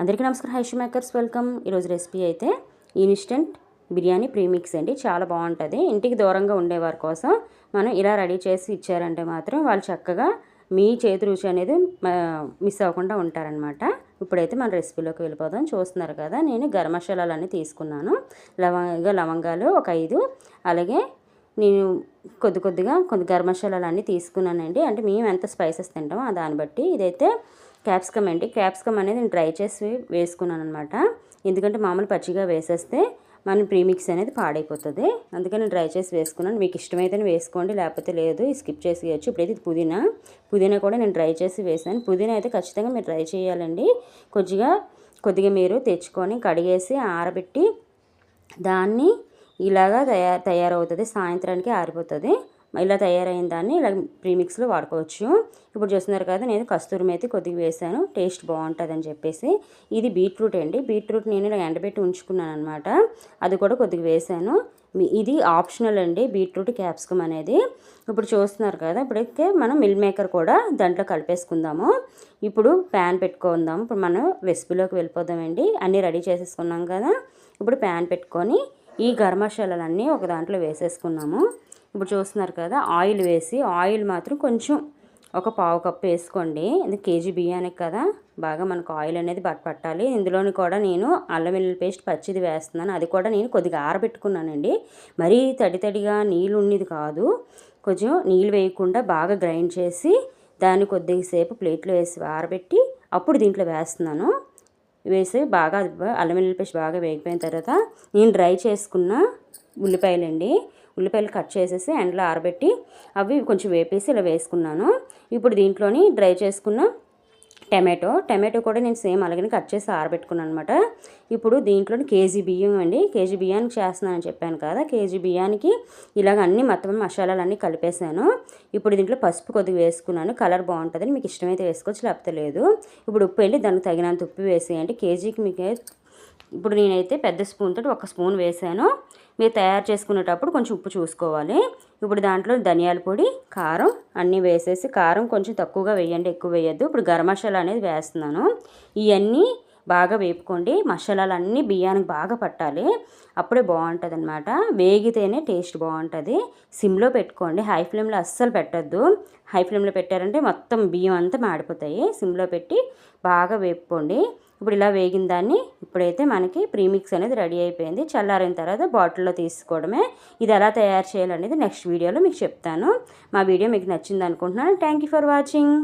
అందరికీ నమస్కారం. హైషు makers welcome. ఈరోజు రెసిపీ అయితే ఇన్స్టెంట్ బిర్యానీ ప్రీమిక్స్ అండి. చాలా బాగుంటుంది. ఇంటికి దూరంగా ఉండేవారి కోసం మనం ఇలా రెడీ చేసి ఇచ్చారంటే మాత్రం వాళ్ళు చక్కగా మీ చేతి రుచి అనేది మిస్ అవ్వకుండా ఉంటారనమాట. ఇప్పుడైతే మన రెసిపీలోకి వెళ్ళిపోదాం. చూస్తున్నారు కదా, నేను గరం మసాలాలన్నీ తీసుకున్నాను. లవంగాలు ఒక 5, అలాగే నేను కొద్దిగా గరం మసాలాలు అన్నీ తీసుకున్నానండి. అంటే మేము ఎంత స్పైసెస్ తింటామో దాన్ని బట్టి. ఇదైతే క్యాప్సికమ్ అండి. క్యాప్సికమ్ అనేది నేను డ్రై చేసి వేసుకున్నాను అనమాట. ఎందుకంటే మామూలు పచ్చిగా వేసేస్తే మన ప్రీమిక్స్ అనేది పాడైపోతుంది. అందుకని డ్రై చేసి వేసుకున్నాను. మీకు ఇష్టమైతేనే వేసుకోండి, లేకపోతే లేదు, స్కిప్ చేసేయచ్చు. ఇప్పుడైతే పుదీనా కూడా నేను డ్రై చేసి వేసాను. పుదీనా అయితే ఖచ్చితంగా మీరు డ్రై చేయాలండి. కొద్దిగా మీరు తెచ్చుకొని కడిగేసి ఆరబెట్టి దాన్ని ఇలాగా తయారవుతుంది. సాయంత్రానికి ఆరిపోతుంది. ఇలా తయారైన దాన్ని ఇలా ప్రీమిక్స్లో వాడుకోవచ్చు. ఇప్పుడు చూస్తున్నారు కదా, నేను కస్తూరి మేతి కొద్దిగా వేసాను, టేస్ట్ బాగుంటుంది అని చెప్పేసి. ఇది బీట్రూట్ అండి. బీట్రూట్ నేను ఇలా ఎండబెట్టి ఉంచుకున్నాను అనమాట. అది కూడా కొద్దిగా వేసాను. ఇది ఆప్షనల్ అండి, బీట్రూట్ క్యాప్సికమ్ అనేది. ఇప్పుడు చూస్తున్నారు కదా, ఇప్పుడైతే మనం మిల్ మేకర్ కూడా దాంట్లో కలిపేసుకుందాము. ఇప్పుడు ప్యాన్ పెట్టుకుందాము. ఇప్పుడు మనం రెసిపీలోకి వెళ్ళిపోదామండి. అన్నీ రెడీ చేసేసుకున్నాం కదా. ఇప్పుడు ప్యాన్ పెట్టుకొని ఈ గరం మసాలాలన్నీ ఒక దాంట్లో వేసేసుకున్నాము. ఇప్పుడు చూస్తున్నారు కదా, ఆయిల్ మాత్రం కొంచెం ఒక 1/2 కప్పు వేసుకోండి. ఇది కేజీ బియ్యానికి కదా, బాగా మనకు ఆయిల్ అనేది పట్టాలి. ఇందులోని కూడా నేను అల్లం వెల్లుల్లి పేస్ట్ పచ్చిది వేస్తున్నాను. అది కూడా నేను కొద్దిగా ఆరబెట్టుకున్నానండి. మరీ తడిగా నీళ్ళు ఉన్నది కాదు. కొంచెం నీళ్ళు వేయకుండా బాగా గ్రైండ్ చేసి దాన్ని కొద్దిసేపు ప్లేట్లో వేసి ఆరబెట్టి అప్పుడు దీంట్లో వేస్తున్నాను. వేసి బాగా అల్లం వెల్లుల్లి పేస్ట్ బాగా వేగిపోయిన తర్వాత నేను డ్రై చేసుకున్న ఉల్లిపాయలు కట్ చేసేసి ఎండలో ఆరబెట్టి అవి కొంచెం వేపేసి ఇలా వేసుకున్నాను. ఇప్పుడు దీంట్లోని డ్రై చేసుకున్న టమాటో కూడా నేను సేమ్ అలాగే కట్ చేసి ఆరబెట్టుకున్నాను అనమాట. ఇప్పుడు దీంట్లోని కేజీ బియ్యం అండి. కేజీ బియ్యానికి చేస్తున్నానని చెప్పాను కదా, కేజీ బియ్యానికి ఇలాగ అన్నీ మొత్తం మసాలాలన్నీ కలిపేసాను. ఇప్పుడు దీంట్లో పసుపు కొద్దిగా వేసుకున్నాను. కలర్ బాగుంటుందని మీకు ఇష్టమైతే వేసుకోవచ్చు, లేకపోతే లేదు. ఇప్పుడు ఉప్పు అండి, దానికి తగినంత ఉప్పు వేసేయండి. కేజీకి మీకు ఇప్పుడు నేనైతే పెద్ద స్పూన్ తోటి 1 స్పూన్ వేసాను. మీరు తయారు చేసుకునేటప్పుడు కొంచెం ఉప్పు చూసుకోవాలి. ఇప్పుడు దాంట్లో ధనియాల పొడి, కారం అన్నీ వేసేసి, కారం కొంచెం తక్కువగా వేయండి, ఎక్కువ వేయద్దు. ఇప్పుడు గరం మసాలా అనేది వేస్తున్నాను. ఇవన్నీ బాగా వేపుకోండి. మసాలాలు అన్నీ బియ్యానికి బాగా పట్టాలి, అప్పుడే బాగుంటుంది అనమాట. వేగితేనే టేస్ట్ బాగుంటుంది. సిమ్లో పెట్టుకోండి, హై ఫ్లేమ్లో అస్సలు పెట్టద్దు. హై ఫ్లేమ్లో పెట్టారంటే మొత్తం బియ్యం అంతా మాడిపోతాయి. సిమ్లో పెట్టి బాగా వేపుకోండి. ఇప్పుడు ఇలా వేగిన దాన్ని ఇప్పుడైతే మనకి ప్రీమిక్స్ అనేది రెడీ అయిపోయింది. చల్లారిన తర్వాత బాటిల్లో తీసుకోవడమే. ఇది ఎలా తయారు చేయాలనేది నెక్స్ట్ వీడియోలో మీకు చెప్తాను. మా వీడియో మీకు నచ్చింది అనుకుంటున్నాను. Thank you for watching.